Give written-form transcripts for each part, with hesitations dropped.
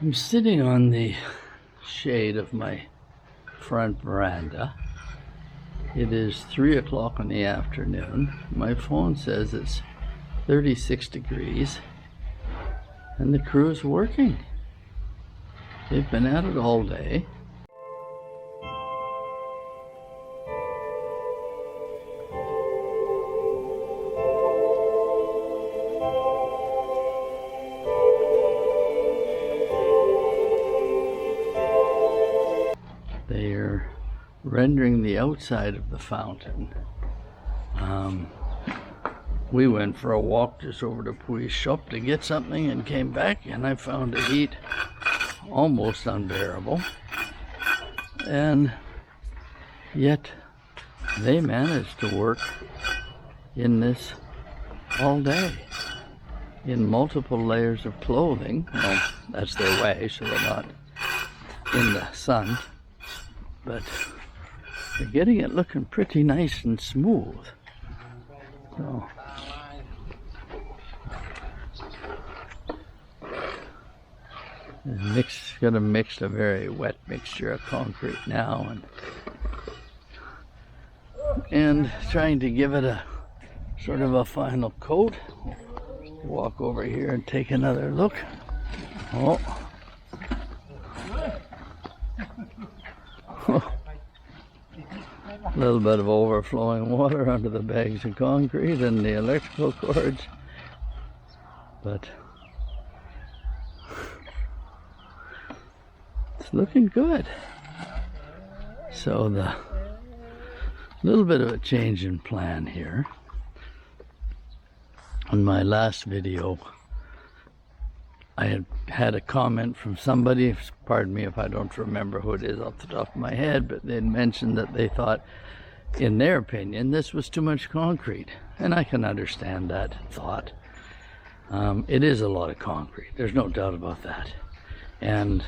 I'm sitting on the shade of my front veranda. It is 3 o'clock in the afternoon. My phone says it's 36 degrees and the crew's working. They've been at it all day. They are rendering the outside of the fountain. We went for a walk just over to Pui's shop to get something and came back, and I found the heat almost unbearable. And yet they managed to work in this all day in multiple layers of clothing. Well, that's their way, so they're not in the sun. But they're getting it looking pretty nice and smooth. So, got to mix a very wet mixture of concrete now, and trying to give it a sort of a final coat. Walk over here and take another look. Oh. A little bit of overflowing water under the bags of concrete and the electrical cords, but it's looking good. So the little bit of a change in plan here. On my last video, I had a comment from somebody, pardon me if I don't remember who it is off the top of my head, but they'd mentioned that they thought, in their opinion, this was too much concrete. And I can understand that thought. It is a lot of concrete, there's no doubt about that. And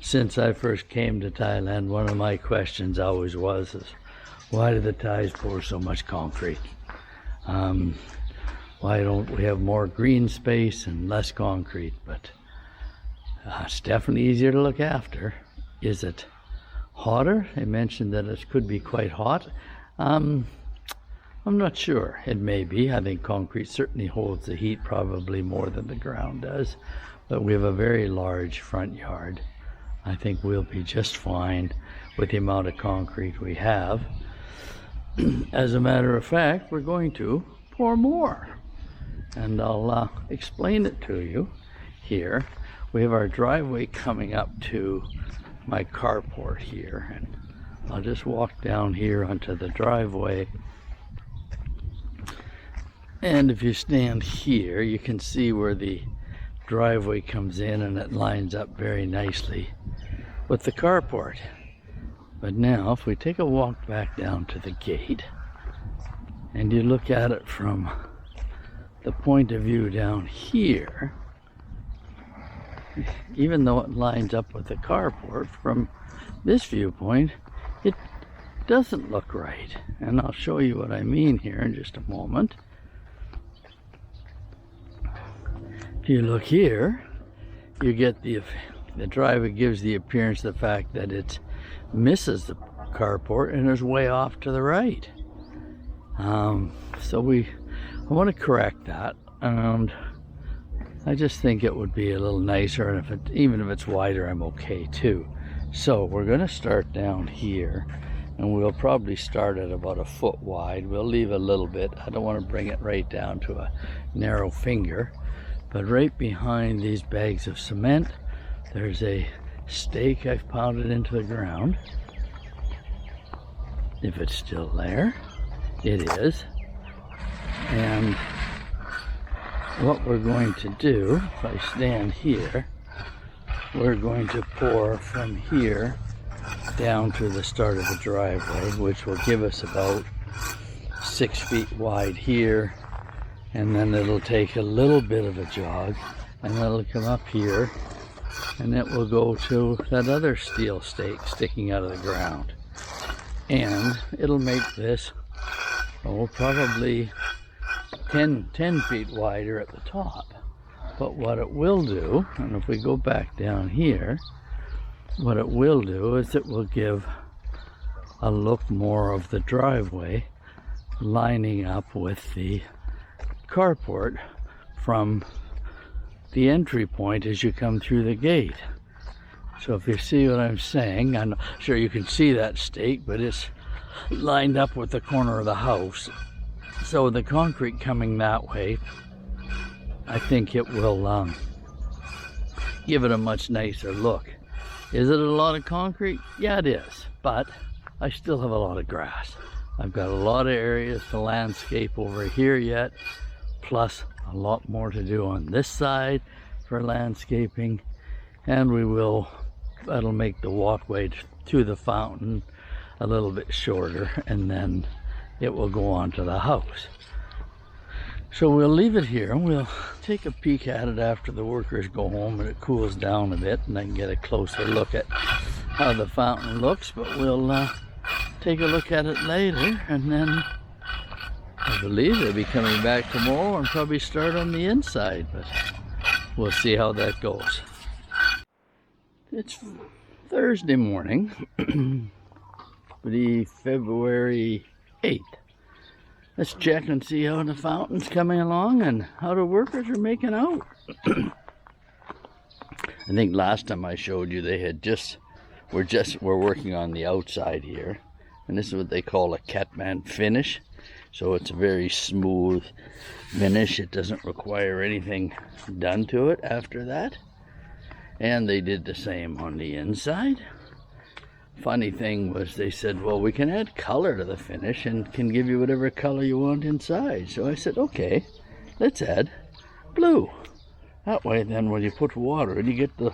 since I first came to Thailand, one of my questions always was, why do the Thais pour so much concrete? Why don't we have more green space and less concrete? But it's definitely easier to look after. Is it hotter? They mentioned that it could be quite hot. I'm not sure. It may be. I think concrete certainly holds the heat probably more than the ground does. But we have a very large front yard. I think we'll be just fine with the amount of concrete we have. As a matter of fact, we're going to pour more. And I'll explain it to you here. We have our driveway coming up to my carport here, and I'll just walk down here onto the driveway. And if you stand here, you can see where the driveway comes in, and it lines up very nicely with the carport. But now, if we take a walk back down to the gate, and you look at it from the point of view down here, even though it lines up with the carport, from this viewpoint, it doesn't look right. And I'll show you what I mean here in just a moment. If you look here, you get the driveway gives the appearance of the fact that it misses the carport and is way off to the right. So I want to correct that, and I just think it would be a little nicer, and even if it's wider, I'm okay too. So we're going to start down here, and we'll probably start at about a foot wide. We'll leave a little bit. I don't want to bring it right down to a narrow finger, but right behind these bags of cement, there's a stake I've pounded into the ground. If it's still there, it is. And what we're going to do, if I stand here, we're going to pour from here down to the start of the driveway, which will give us about 6 feet wide here, and then it'll take a little bit of a jog, and then it'll come up here, and it will go to that other steel stake sticking out of the ground. And it'll make this, probably 10 feet wider at the top. But what it will do, and if we go back down here, what it will do is it will give a look more of the driveway lining up with the carport from the entry point as you come through the gate. So if you see what I'm saying, I'm not sure you can see that stake, but it's lined up with the corner of the house. So the concrete coming that way, I think it will give it a much nicer look. Is it a lot of concrete? Yeah, it is, but I still have a lot of grass. I've got a lot of areas to landscape over here yet, plus a lot more to do on this side for landscaping, and that'll make the walkway to the fountain a little bit shorter, and then it will go on to the house. So we'll leave it here and we'll take a peek at it after the workers go home and it cools down a bit, and I can get a closer look at how the fountain looks. But we'll take a look at it later, and then I believe they'll be coming back tomorrow and probably start on the inside, but we'll see how that goes. It's Thursday morning, the February 8th. Let's check and see how the fountain's coming along and how the workers are making out. I think last time I showed you they had we're working on the outside here, and this is what they call a Catman finish. So it's a very smooth finish. It doesn't require anything done to it after that. And they did the same on the inside. Funny thing was they said, well, we can add color to the finish and can give you whatever color you want inside. So I said, okay, let's add blue. That way then when you put water in, you get the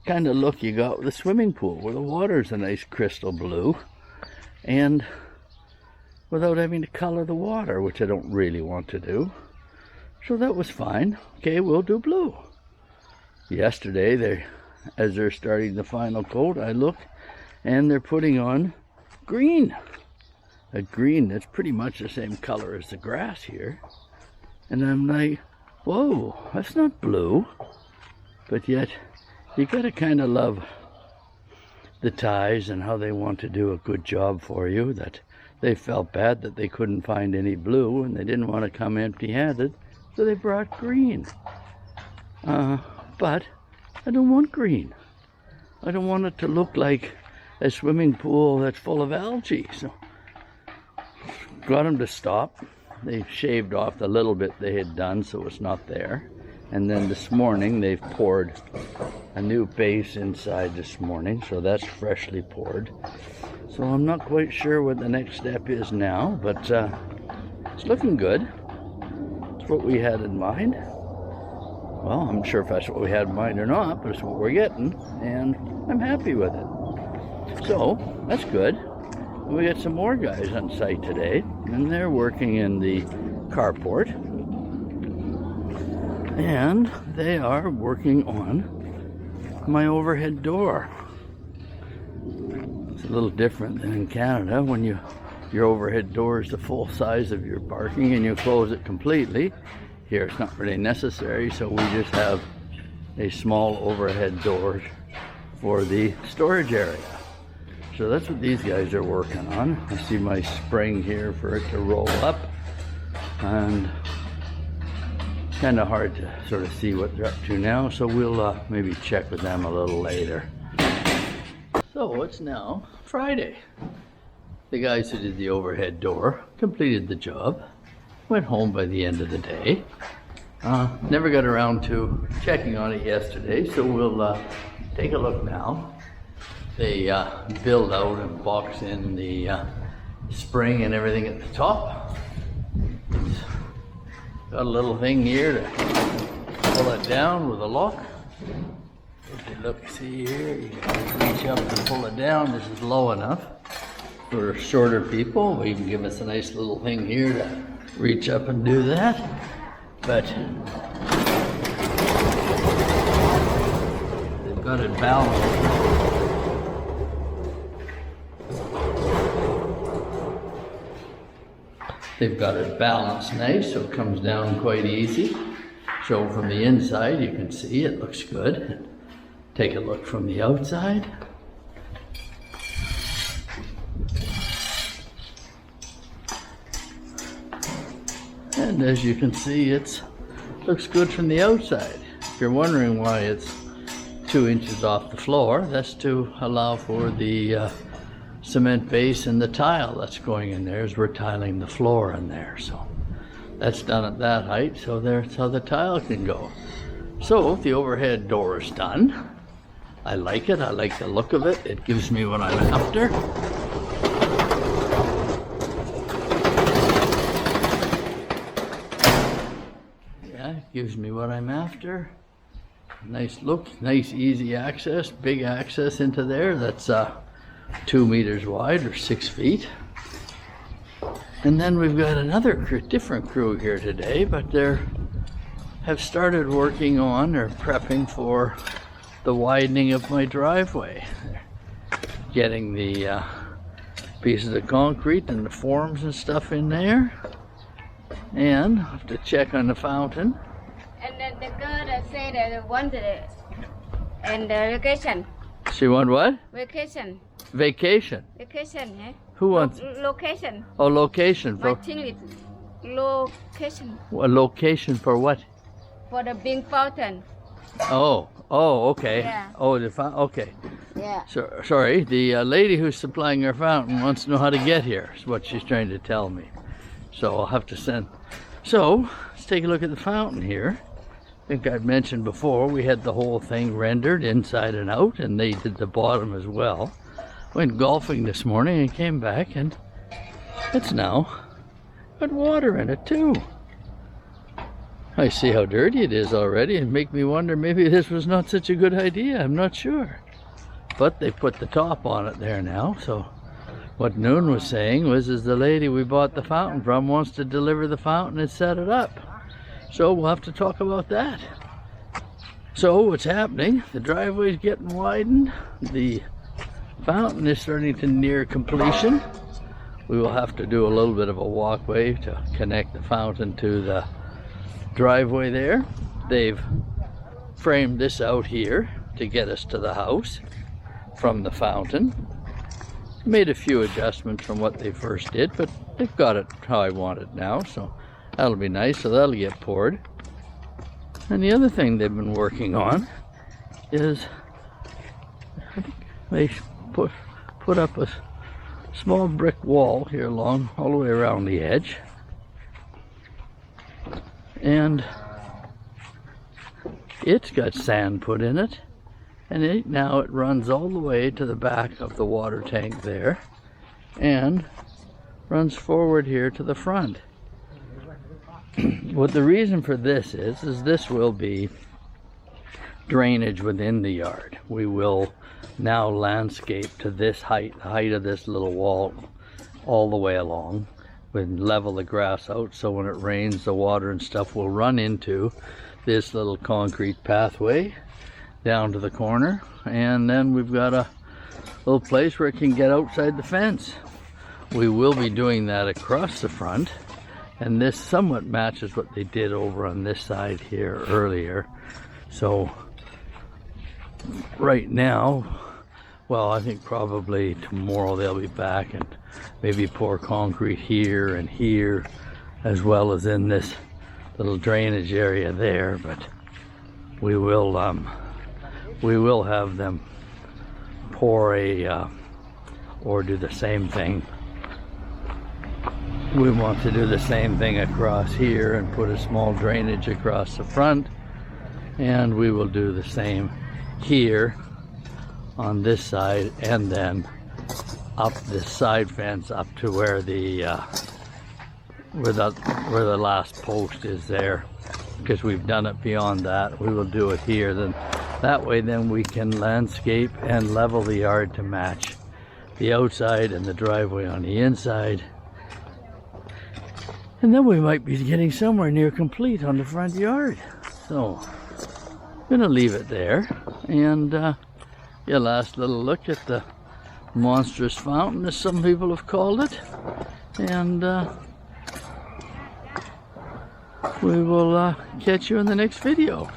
kind of look you got with the swimming pool, where the water's a nice crystal blue, and without having to color the water, which I don't really want to do. So that was fine. Okay, we'll do blue. Yesterday, as they're starting the final coat, I look and they're putting on green. A green that's pretty much the same color as the grass here. And I'm like, whoa, that's not blue. But yet, you gotta kind of love the ties and how they want to do a good job for you, that they felt bad that they couldn't find any blue and they didn't want to come empty-handed, so they brought green. But I don't want green. I don't want it to look like a swimming pool that's full of algae. So got them to stop. They shaved off the little bit they had done so it's not there. And then this morning they've poured a new base inside this morning, so that's freshly poured. So I'm not quite sure what the next step is now, but it's looking good. It's what we had in mind. Well, I'm sure if that's what we had in mind or not, but it's what we're getting, and I'm happy with it. So, that's good. We got some more guys on site today, and they're working in the carport. And they are working on my overhead door. It's a little different than in Canada when your overhead door is the full size of your parking and you close it completely. Here it's not really necessary, so we just have a small overhead door for the storage area. So that's what these guys are working on. I see my spring here for it to roll up, and kind of hard to sort of see what they're up to now, so we'll maybe check with them a little later. So it's now Friday. The guys who did the overhead door completed the job, went home by the end of the day. Never got around to checking on it yesterday, so we'll take a look now. They build out and box in the spring and everything at the top. It's got a little thing here to pull it down with a lock. If you look, see here, you can reach up and pull it down. This is low enough for shorter people. We can give us a nice little thing here to reach up and do that. But they've got it balanced. They've got it balanced nice, so it comes down quite easy. So from the inside, you can see it looks good. Take a look from the outside. And as you can see, it looks good from the outside. If you're wondering why it's 2 inches off the floor, that's to allow for the cement base and the tile that's going in there, as we're tiling the floor in there. So that's done at that height, so there's how the tile can go. So the overhead door is done. I like it. I like the look of it. It gives me what I'm after. Yeah, it gives me what I'm after. Nice look, nice easy access, big access into there. That's 2 meters wide, or 6 feet. And then we've got another different crew here today, but they have started working on or prepping for the widening of my driveway. They're getting the pieces of concrete and the forms and stuff in there. And I have to check on the fountain. And then the girl that said that they wanted it. And the vacation. She want what? Vacation. Vacation. Vacation, eh? Who wants? Location. Oh, location. For location. a location for what? For the big fountain. Oh, okay. Yeah. Oh, the fountain. Okay. Yeah. So, sorry, the lady who's supplying our fountain wants to know how to get here, is what she's trying to tell me. So I'll have to send. So let's take a look at the fountain here. I think I've mentioned before, we had the whole thing rendered inside and out, and they did the bottom as well. Went golfing this morning and came back, and it's now got water in it too. I see how dirty it is already, and make me wonder, maybe this was not such a good idea. I'm not sure. But they put the top on it there now. So what Noon was saying was, is the lady we bought the fountain from wants to deliver the fountain and set it up. So we'll have to talk about that. So what's happening? The driveway's getting widened. The fountain is starting to near completion. We will have to do a little bit of a walkway to connect the fountain to the driveway there. They've framed this out here to get us to the house from the fountain. Made a few adjustments from what they first did, but they've got it how I want it now, so that'll be nice. So that'll get poured. And the other thing they've been working on is, I think they put up a small brick wall here along all the way around the edge. And it's got sand put in it, and now it runs all the way to the back of the water tank there and runs forward here to the front. What the reason for this is this will be drainage within the yard. We will now landscape to this height, the height of this little wall, all the way along. We'll level the grass out, so when it rains, the water and stuff will run into this little concrete pathway down to the corner, and then we've got a little place where it can get outside the fence. We will be doing that across the front, and this somewhat matches what they did over on this side here earlier. So right now, well, I think probably tomorrow they'll be back and maybe pour concrete here and here, as well as in this little drainage area there. But we will have them pour or do the same thing. We want to do the same thing across here and put a small drainage across the front, and we will do the same here on this side, and then up this side fence up to where the last post is there, because we've done it beyond that. We will do it here, then that way then we can landscape and level the yard to match the outside and the driveway on the inside. And then we might be getting somewhere near complete on the front yard. So I'm gonna leave it there, and yeah, last little look at the monstrous fountain, as some people have called it. And we will catch you in the next video.